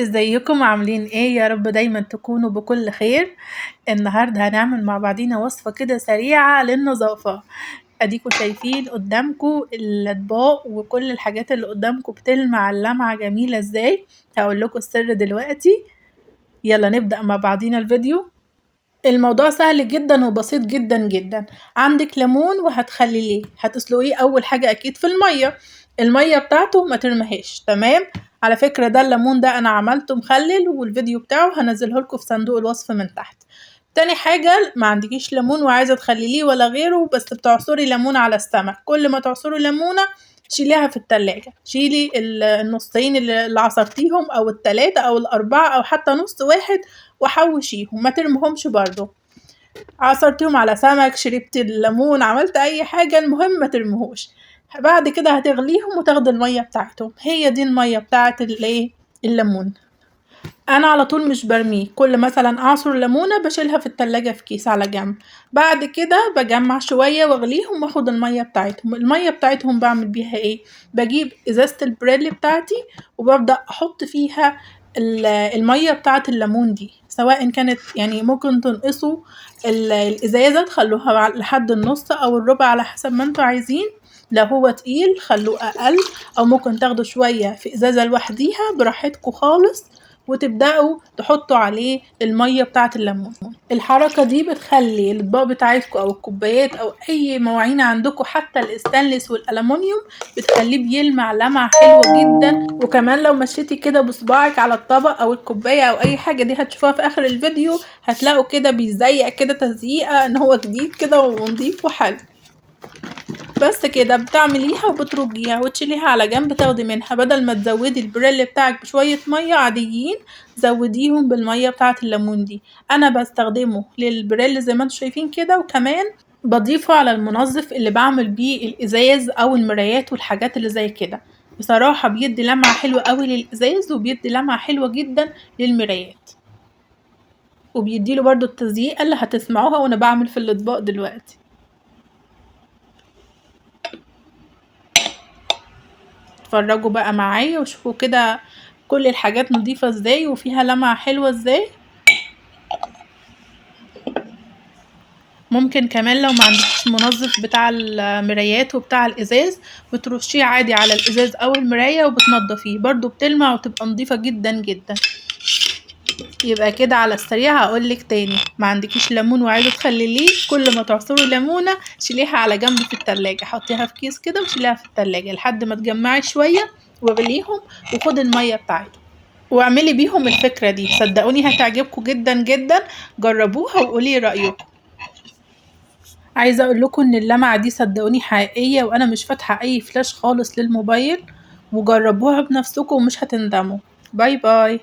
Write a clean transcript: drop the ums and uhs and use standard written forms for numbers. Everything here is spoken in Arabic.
ازيكم عاملين ايه؟ يا رب دايما تكونوا بكل خير. النهارده هنعمل مع بعضينا وصفة كده سريعة للنظافة. اديكوا شايفين قدامكم الاطباق وكل الحاجات اللي قدامكم بتلمع اللمعة جميلة ازاي. هقول لكم السر دلوقتي. يلا نبدأ مع بعضينا الفيديو. الموضوع سهل جدا وبسيط جدا جدا. عندك ليمون وهتخليه، هتسلقيه اول حاجة اكيد في المية بتاعته ما ترميهاش. تمام. على فكرة ده الليمون ده انا عملته مخلل، والفيديو بتاعه هنزله لكم في صندوق الوصف من تحت. تاني حاجة، ما عندكيش ليمون وعايزة تخلليه ولا غيره، بس بتعصري ليمون على السمك. كل ما تعصري ليمونة شيليها في التلاجة، شيلي النصين اللي عصرتيهم او التلاتة او الاربعة او حتى نص واحد وحوشيهم، ما ترميهمش برضو. عصرتيهم على سمك، شربت الليمون، عملت اي حاجة، المهم ما ترميهوش. بعد كده هتغليهم وتاخدي المية بتاعتهم، هي دي المية بتاعت الليمون. انا على طول مش برميه، كل مثلا اعصر ليمونة بشيلها في التلاجة في كيس على جنب. بعد كده بجمع شوية واغليهم واخد المية بتاعتهم. المية بتاعتهم بعمل بيها ايه؟ بجيب ازازة البريل بتاعتي وببدأ احط فيها المية بتاعت الليمون دي، سواء كانت يعني ممكن تنقصوا الازازة تخلوها لحد النص او الربع على حسب ما انتوا عايزين. لو هو تقيل خلوه اقل، او ممكن تاخدوا شوية في ازازة لوحديها براحتكم خالص، وتبدأوا تحطوا عليه المية بتاعة الليمون. الحركة دي بتخلي الاطباق بتاعتكم او الكوبايات او اي مواعين عندكم، حتى الاستانلس والالومنيوم، بتخليه بيلمع لمعة حلوة جدا. وكمان لو مشيتي كده بصباعك على الطبق او الكوباية او اي حاجة، دي هتشوفوها في اخر الفيديو، هتلاقوا كده بيزيق كده تزييقة ان هو جديد كده ونضيف وحلو. بس كده بتعمليها وبترجيها وتشيليها على جنب، تاخدي منها بدل ما تزودي البريل بتاعك بشوية مية عاديين، زوديهم بالمية بتاعة الليمون دي. انا بستخدمه للبريل زي ما انتوا شايفين كده، وكمان بضيفه على المنظف اللي بعمل بيه الازاز او المرايات والحاجات اللي زي كده. بصراحة بيدي لمعة حلوة قوي للازاز، وبيدي لمعة حلوة جدا للمرايات، وبيديله برضو التزييقة اللي هتسمعوها وانا بعمل في الاطباق دلوقتي. اتفرجوا بقى معايا وشوفوا كده كل الحاجات نضيفة ازاي وفيها لمعة حلوة ازاي. ممكن كمان لو ما عندكش منظف بتاع المرايات وبتاع الازاز، بترشيه عادي على الازاز او المراية وبتنضفيه برضو، بتلمع وتبقى نضيفة جدا جدا. يبقى كده على السريع هقولك تاني، ما عندكيش ليمون وعايزة تخلليه، كل ما تعصري ليمونة شيليها على جنب في التلاجة، حطيها في كيس كده وشيليها في التلاجة لحد ما تجمعي شوية واغليهم، وخدي المية بتاعتهم واعملي بيهم الفكرة دي. صدقوني هتعجبكم جدا جدا، جربوها وقولي رأيكم. عايزة اقول لكم ان اللمعة دي صدقوني حقيقية، وانا مش فاتحة اي فلاش خالص للموبايل، وجربوها بنفسكم ومش هتندموا. باي باي.